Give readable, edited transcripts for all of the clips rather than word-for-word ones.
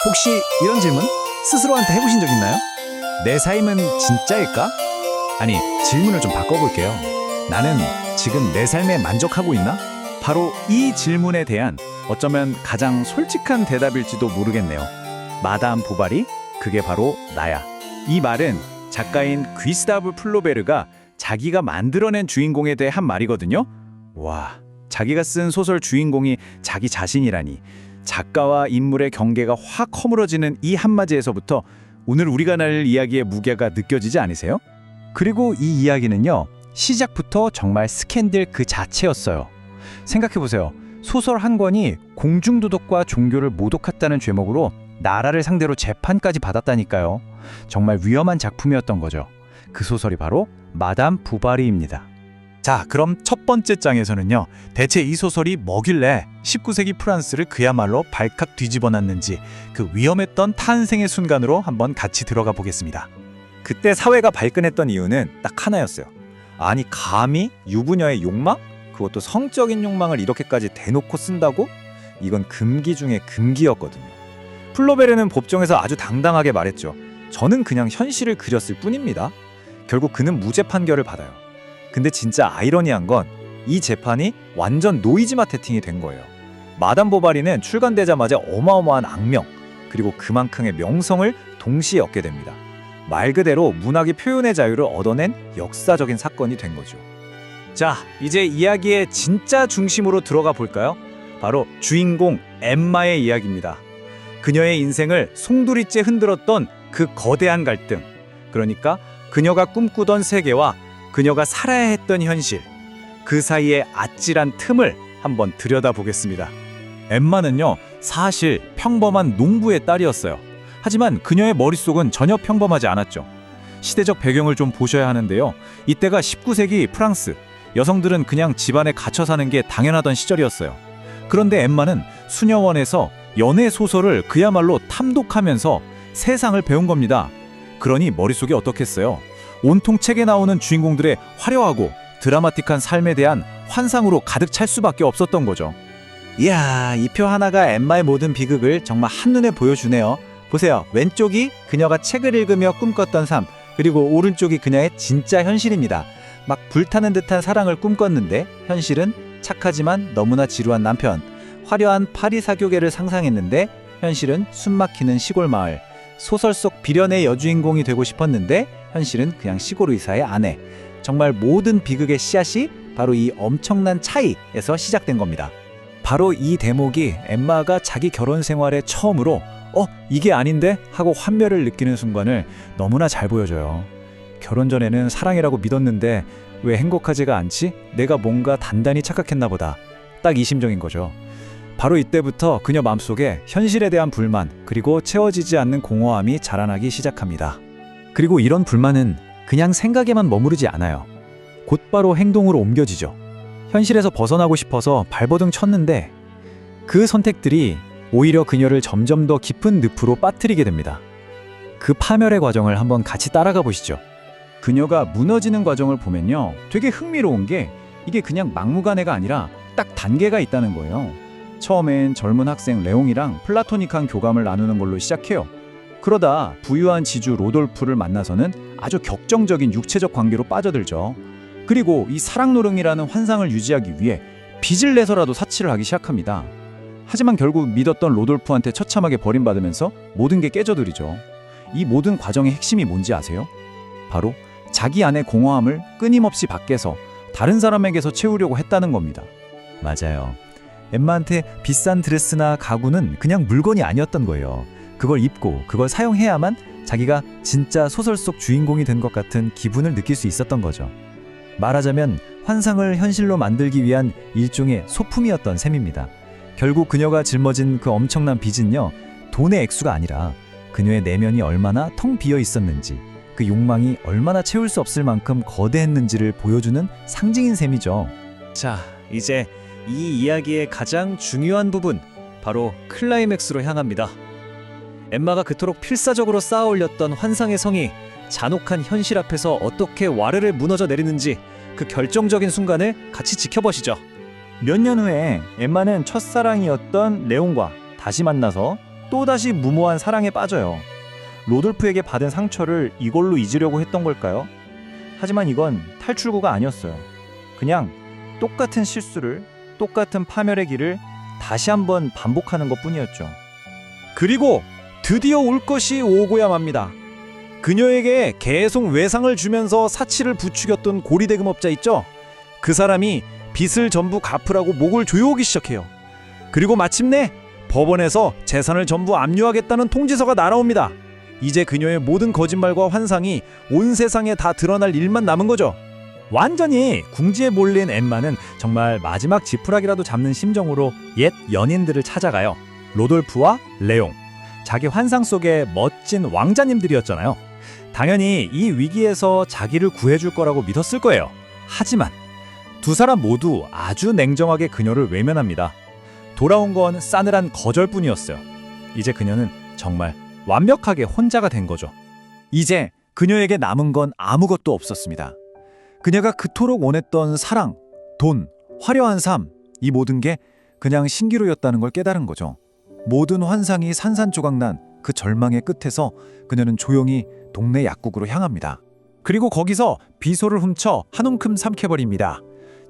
혹시 이런 질문 스스로한테 해보신 적 있나요? 내 삶은 진짜일까? 아니, 질문을 좀 바꿔볼게요. 나는 지금 내 삶에 만족하고 있나? 바로 이 질문에 대한 어쩌면 가장 솔직한 대답일지도 모르겠네요. 마담 보바리, 그게 바로 나야. 이 말은 작가인 귀스타브 플로베르가 자기가 만들어낸 주인공에 대해 한 말이거든요. 와, 자기가 쓴 소설 주인공이 자기 자신이라니. 작가와 인물의 경계가 확 허물어지는 이 한마디에서부터 오늘 우리가 나눌 이야기의 무게가 느껴지지 않으세요? 그리고 이 이야기는요, 시작부터 정말 스캔들 그 자체였어요. 생각해보세요. 소설 한 권이 공중도덕과 종교를 모독했다는 죄목으로 나라를 상대로 재판까지 받았다니까요. 정말 위험한 작품이었던 거죠. 그 소설이 바로 마담 부바리입니다. 자, 그럼 첫 번째 장에서는요, 대체 이 소설이 뭐길래 19세기 프랑스를 그야말로 발칵 뒤집어놨는지 그 위험했던 탄생의 순간으로 한번 같이 들어가 보겠습니다. 그때 사회가 발끈했던 이유는 딱 하나였어요. 아니, 감히 유부녀의 욕망? 그것도 성적인 욕망을 이렇게까지 대놓고 쓴다고? 이건 금기 중에 금기였거든요. 플로베르는 법정에서 아주 당당하게 말했죠. 저는 그냥 현실을 그렸을 뿐입니다. 결국 그는 무죄 판결을 받아요. 근데 진짜 아이러니한 건 이 재판이 완전 노이즈 마케팅이 된 거예요. 마담 보바리는 출간되자마자 어마어마한 악명, 그리고 그만큼의 명성을 동시에 얻게 됩니다. 말 그대로 문학이 표현의 자유를 얻어낸 역사적인 사건이 된 거죠. 자, 이제 이야기의 진짜 중심으로 들어가 볼까요? 바로 주인공 엠마의 이야기입니다. 그녀의 인생을 송두리째 흔들었던 그 거대한 갈등, 그러니까 그녀가 꿈꾸던 세계와 그녀가 살아야 했던 현실, 그 사이의 아찔한 틈을 한번 들여다보겠습니다. 엠마는요, 사실 평범한 농부의 딸이었어요. 하지만 그녀의 머릿속은 전혀 평범하지 않았죠. 시대적 배경을 좀 보셔야 하는데요. 이때가 19세기 프랑스, 여성들은 그냥 집안에 갇혀 사는 게 당연하던 시절이었어요. 그런데 엠마는 수녀원에서 연애 소설을 그야말로 탐독하면서 세상을 배운 겁니다. 그러니 머릿속이 어떻겠어요? 온통 책에 나오는 주인공들의 화려하고 드라마틱한 삶에 대한 환상으로 가득 찰 수밖에 없었던 거죠. 이야, 이 표 하나가 엠마의 모든 비극을 정말 한눈에 보여주네요. 보세요. 왼쪽이 그녀가 책을 읽으며 꿈꿨던 삶, 그리고 오른쪽이 그녀의 진짜 현실입니다. 막 불타는 듯한 사랑을 꿈꿨는데 현실은 착하지만 너무나 지루한 남편, 화려한 파리 사교계를 상상했는데 현실은 숨막히는 시골 마을, 소설 속 비련의 여주인공이 되고 싶었는데 현실은 그냥 시골 의사의 아내. 정말 모든 비극의 씨앗이 바로 이 엄청난 차이에서 시작된 겁니다. 바로 이 대목이 엠마가 자기 결혼 생활에 처음으로 이게 아닌데? 하고 환멸을 느끼는 순간을 너무나 잘 보여줘요. 결혼 전에는 사랑이라고 믿었는데 왜 행복하지가 않지? 내가 뭔가 단단히 착각했나 보다. 딱 이 심정인 거죠. 바로 이때부터 그녀 마음속에 현실에 대한 불만, 그리고 채워지지 않는 공허함이 자라나기 시작합니다. 그리고 이런 불만은 그냥 생각에만 머무르지 않아요. 곧바로 행동으로 옮겨지죠. 현실에서 벗어나고 싶어서 발버둥 쳤는데 그 선택들이 오히려 그녀를 점점 더 깊은 늪으로 빠뜨리게 됩니다. 그 파멸의 과정을 한번 같이 따라가 보시죠. 그녀가 무너지는 과정을 보면요, 되게 흥미로운 게 이게 그냥 막무가내가 아니라 딱 단계가 있다는 거예요. 처음엔 젊은 학생 레옹이랑 플라토닉한 교감을 나누는 걸로 시작해요. 그러다 부유한 지주 로돌프를 만나서는 아주 격정적인 육체적 관계로 빠져들죠. 그리고 이 사랑노름이라는 환상을 유지하기 위해 빚을 내서라도 사치를 하기 시작합니다. 하지만 결국 믿었던 로돌프한테 처참하게 버림받으면서 모든 게 깨져들이죠. 이 모든 과정의 핵심이 뭔지 아세요? 바로 자기 안의 공허함을 끊임없이 밖에서 다른 사람에게서 채우려고 했다는 겁니다. 맞아요. 엠마한테 비싼 드레스나 가구는 그냥 물건이 아니었던 거예요. 그걸 입고 그걸 사용해야만 자기가 진짜 소설 속 주인공이 된 것 같은 기분을 느낄 수 있었던 거죠. 말하자면 환상을 현실로 만들기 위한 일종의 소품이었던 셈입니다. 결국 그녀가 짊어진 그 엄청난 빚은요, 돈의 액수가 아니라 그녀의 내면이 얼마나 텅 비어 있었는지, 그 욕망이 얼마나 채울 수 없을 만큼 거대했는지를 보여주는 상징인 셈이죠. 자, 이제 이 이야기의 가장 중요한 부분, 바로 클라이맥스로 향합니다. 엠마가 그토록 필사적으로 쌓아올렸던 환상의 성이 잔혹한 현실 앞에서 어떻게 와르르 무너져 내리는지 그 결정적인 순간을 같이 지켜보시죠. 몇 년 후에 엠마는 첫사랑이었던 레옹과 다시 만나서 또다시 무모한 사랑에 빠져요. 로돌프에게 받은 상처를 이걸로 잊으려고 했던 걸까요? 하지만 이건 탈출구가 아니었어요. 그냥 똑같은 실수를, 똑같은 파멸의 길을 다시 한번 반복하는 것뿐이었죠. 그리고 드디어 올 것이 오고야 맙니다. 그녀에게 계속 외상을 주면서 사치를 부추겼던 고리대금업자 있죠? 그 사람이 빚을 전부 갚으라고 목을 조여오기 시작해요. 그리고 마침내 법원에서 재산을 전부 압류하겠다는 통지서가 날아옵니다. 이제 그녀의 모든 거짓말과 환상이 온 세상에 다 드러날 일만 남은 거죠. 완전히 궁지에 몰린 엠마는 정말 마지막 지푸라기라도 잡는 심정으로 옛 연인들을 찾아가요. 로돌프와 레옹, 자기 환상 속의 멋진 왕자님들이었잖아요. 당연히 이 위기에서 자기를 구해줄 거라고 믿었을 거예요. 하지만 두 사람 모두 아주 냉정하게 그녀를 외면합니다. 돌아온 건 싸늘한 거절뿐이었어요. 이제 그녀는 정말 완벽하게 혼자가 된 거죠. 이제 그녀에게 남은 건 아무것도 없었습니다. 그녀가 그토록 원했던 사랑, 돈, 화려한 삶, 이 모든 게 그냥 신기루였다는 걸 깨달은 거죠. 모든 환상이 산산조각난 그 절망의 끝에서 그녀는 조용히 동네 약국으로 향합니다. 그리고 거기서 비소를 훔쳐 한 움큼 삼켜버립니다.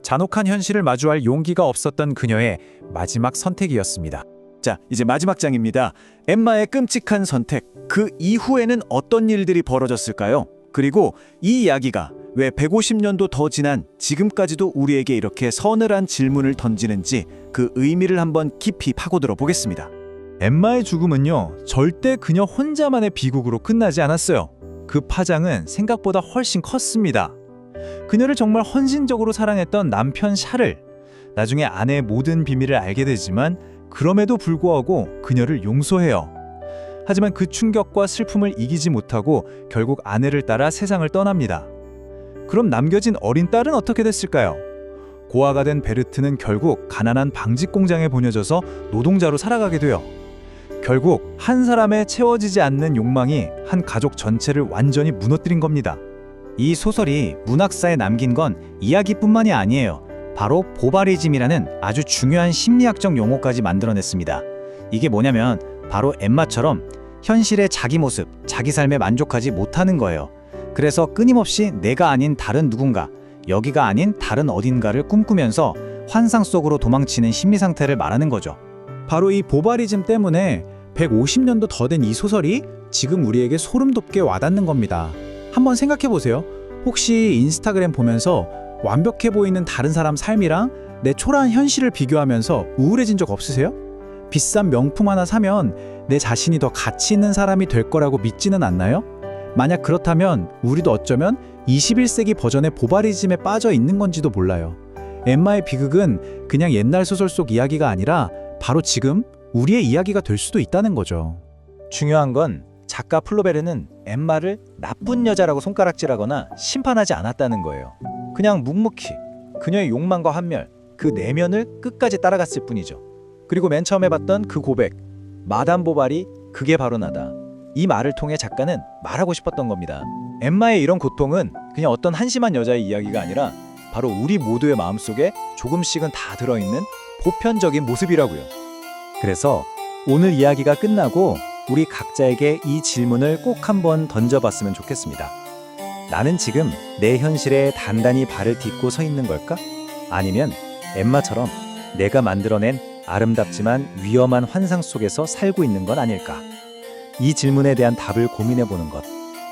잔혹한 현실을 마주할 용기가 없었던 그녀의 마지막 선택이었습니다. 자, 이제 마지막 장입니다. 엠마의 끔찍한 선택. 그 이후에는 어떤 일들이 벌어졌을까요? 그리고 이 이야기가 왜 150년도 더 지난 지금까지도 우리에게 이렇게 서늘한 질문을 던지는지 그 의미를 한번 깊이 파고들어 보겠습니다. 엠마의 죽음은요, 절대 그녀 혼자만의 비극으로 끝나지 않았어요. 그 파장은 생각보다 훨씬 컸습니다. 그녀를 정말 헌신적으로 사랑했던 남편 샤를, 나중에 아내의 모든 비밀을 알게 되지만 그럼에도 불구하고 그녀를 용서해요. 하지만 그 충격과 슬픔을 이기지 못하고 결국 아내를 따라 세상을 떠납니다. 그럼 남겨진 어린 딸은 어떻게 됐을까요? 고아가 된 베르트는 결국 가난한 방직 공장에 보내져서 노동자로 살아가게 돼요. 결국 한 사람의 채워지지 않는 욕망이 한 가족 전체를 완전히 무너뜨린 겁니다. 이 소설이 문학사에 남긴 건 이야기뿐만이 아니에요. 바로 보바리즘이라는 아주 중요한 심리학적 용어까지 만들어냈습니다. 이게 뭐냐면 바로 엠마처럼 현실의 자기 모습, 자기 삶에 만족하지 못하는 거예요. 그래서 끊임없이 내가 아닌 다른 누군가, 여기가 아닌 다른 어딘가를 꿈꾸면서 환상 속으로 도망치는 심리 상태를 말하는 거죠. 바로 이 보바리즘 때문에 150년도 더 된 이 소설이 지금 우리에게 소름 돋게 와닿는 겁니다. 한번 생각해 보세요. 혹시 인스타그램 보면서 완벽해 보이는 다른 사람 삶이랑 내 초라한 현실을 비교하면서 우울해진 적 없으세요? 비싼 명품 하나 사면 내 자신이 더 가치 있는 사람이 될 거라고 믿지는 않나요? 만약 그렇다면 우리도 어쩌면 21세기 버전의 보바리즘에 빠져 있는 건지도 몰라요. 엠마의 비극은 그냥 옛날 소설 속 이야기가 아니라 바로 지금 우리의 이야기가 될 수도 있다는 거죠. 중요한 건 작가 플로베르는 엠마를 나쁜 여자라고 손가락질하거나 심판하지 않았다는 거예요. 그냥 묵묵히 그녀의 욕망과 환멸, 그 내면을 끝까지 따라갔을 뿐이죠. 그리고 맨 처음에 봤던 그 고백, 마담 보바리, 그게 바로 나다. 이 말을 통해 작가는 말하고 싶었던 겁니다. 엠마의 이런 고통은 그냥 어떤 한심한 여자의 이야기가 아니라 바로 우리 모두의 마음속에 조금씩은 다 들어있는 보편적인 모습이라고요. 그래서 오늘 이야기가 끝나고 우리 각자에게 이 질문을 꼭 한번 던져봤으면 좋겠습니다. 나는 지금 내 현실에 단단히 발을 딛고 서 있는 걸까? 아니면 엠마처럼 내가 만들어낸 아름답지만 위험한 환상 속에서 살고 있는 건 아닐까? 이 질문에 대한 답을 고민해보는 것.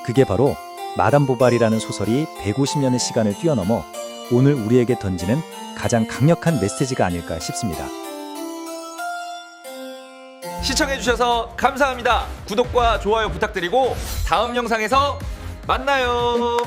그게 바로 마담 보바리라는 소설이 150년의 시간을 뛰어넘어 오늘 우리에게 던지는 가장 강력한 메시지가 아닐까 싶습니다. 시청해주셔서 감사합니다. 구독과 좋아요 부탁드리고 다음 영상에서 만나요.